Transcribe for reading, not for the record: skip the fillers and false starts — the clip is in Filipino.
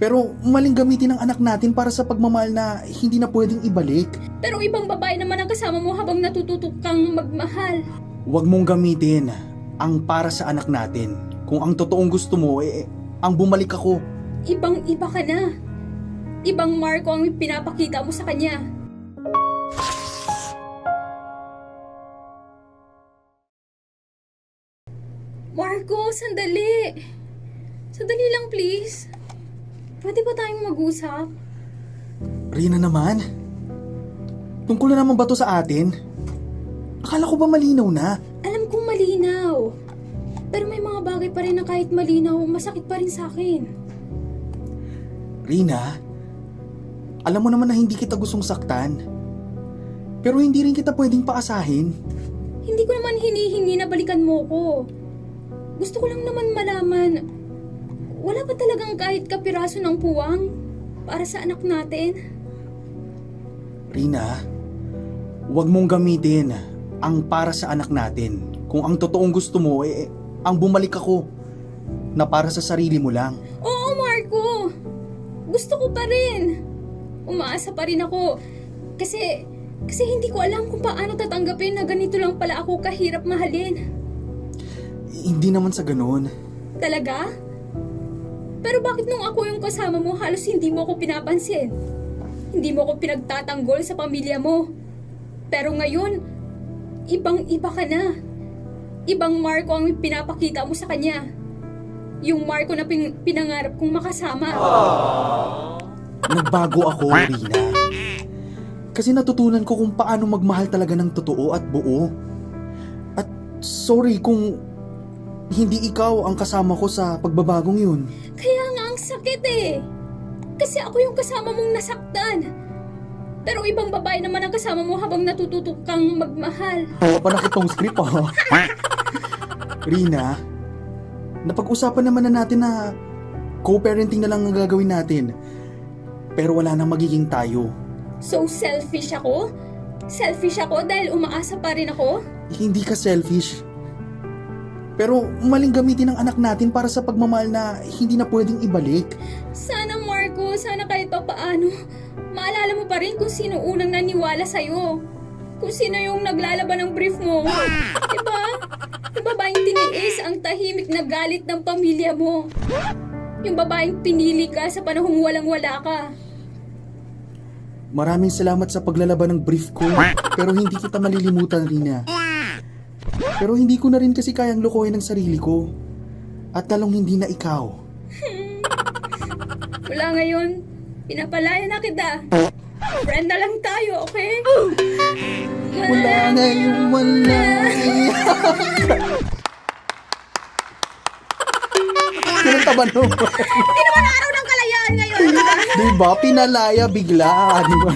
Pero maling gamitin ang anak natin para sa pagmamahal na hindi na pwedeng ibalik. Pero ibang babae naman ang kasama mo habang natututo kang magmahal. Huwag mong gamitin ang para sa anak natin. Kung ang totoong gusto mo, ang bumalik ako. Ibang-iba ka na. Ibang Marco ang pinapakita mo sa kanya. Marco, sandali. Sandali lang, please. Pwede ba tayong mag-usap? Rina naman? Tungkol na naman ba to sa atin? Akala ko ba malinaw na? Alam kong malinaw. Pero may mga bagay pa rin na kahit malinaw, masakit pa rin sa akin. Rina, alam mo naman na hindi kita gustong saktan. Pero hindi rin kita pwedeng paasahin. Hindi ko naman hinihingi na balikan mo ko. Gusto ko lang naman malaman, wala ba talagang kahit kapiraso ng puwang para sa anak natin? Rina, huwag mong gamitin ang para sa anak natin. Kung ang totoong gusto mo, ang bumalik ako na para sa sarili mo lang. Oo, Marco! Gusto ko pa rin. Umaasa pa rin ako. Kasi hindi ko alam kung paano tatanggapin na ganito lang pala ako kahirap mahalin. Hindi naman sa ganun. Talaga? Pero bakit nung ako yung kasama mo, halos hindi mo ako pinapansin? Hindi mo ako pinagtatanggol sa pamilya mo. Pero ngayon, ibang-iba ka na. Ibang Marco ang pinapakita mo sa kanya. Yung Marco na pinangarap kong makasama. Nagbago ako, Rina. Kasi natutunan ko kung paano magmahal talaga ng totoo at buo. At sorry kung hindi ikaw ang kasama ko sa pagbabagong yun. Kaya nga ang sakit eh. Kasi ako yung kasama mong nasaktan. Pero ibang babae naman ang kasama mo habang natututo kang magmahal. Papanakit tong script ah. Rina, napag-usapan naman na natin na co-parenting na lang ang gagawin natin. Pero wala nang magiging tayo. So selfish ako? Selfish ako dahil umaasa pa rin ako? Hindi ka selfish. Pero maling gamitin ang anak natin para sa pagmamahal na hindi na pwedeng ibalik. Sana Marco, sana kahit pa paano, maalala mo pa rin kung sino unang naniwala sa'yo. Kung sino yung naglalaban ng brief mo. Diba? Yung babaeng tiniis ang tahimik na galit ng pamilya mo. Yung babaeng pinili ka sa panahong walang-wala ka. Maraming salamat sa paglalaban ng brief ko. Pero hindi kita malilimutan, Rina. Pero hindi ko na rin kasi kayang lokohin ang sarili ko. At lalong hindi na ikaw. Mula ngayon, pinapalaya na kita. Friend na lang tayo, okay? Wala ngayong wala. Kinantaban mo. Hindi naman araw ng kalayaan ngayon. Diba? Pinalaya bigla. Diba?